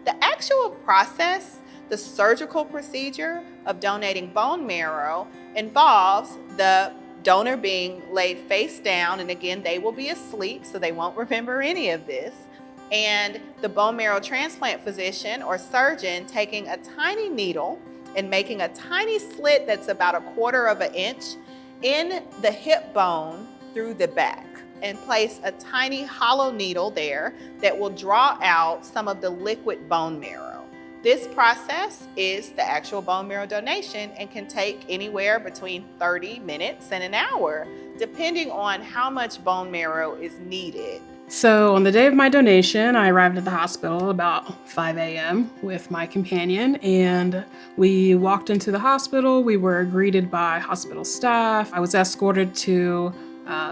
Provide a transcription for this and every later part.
The actual process, the surgical procedure of donating bone marrow, involves the donor being laid face down, and again, they will be asleep, so they won't remember any of this. And the bone marrow transplant physician or surgeon taking a tiny needle and making a tiny slit that's about 1/4 of an inch in the hip bone through the back, and place a tiny hollow needle there that will draw out some of the liquid bone marrow. This process is the actual bone marrow donation and can take anywhere between 30 minutes and an hour, depending on how much bone marrow is needed. So, on the day of my donation, I arrived at the hospital about 5 a.m. with my companion, and we walked into the hospital. We were greeted by hospital staff. I was escorted to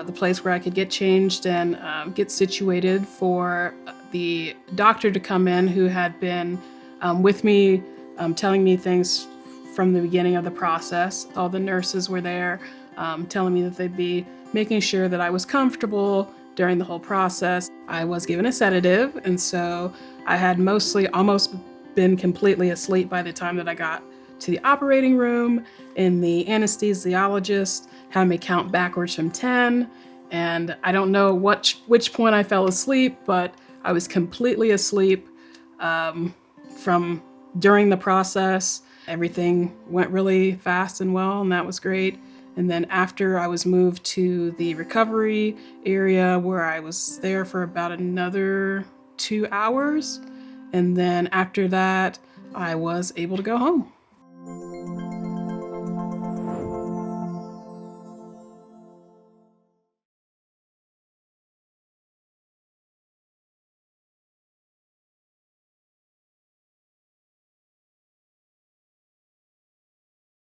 the place where I could get changed and get situated for the doctor to come in who had been with me, telling me things from the beginning of the process. All the nurses were there telling me that they'd be making sure that I was comfortable during the whole process. I was given a sedative, and so I had mostly almost been completely asleep by the time that I got to the operating room, and the anesthesiologist had me count backwards from 10, and I don't know which point I fell asleep, but I was completely asleep from during the process. Everything went really fast and well, and that was great. And then after, I was moved to the recovery area where I was there for about another 2 hours. And then after that, I was able to go home.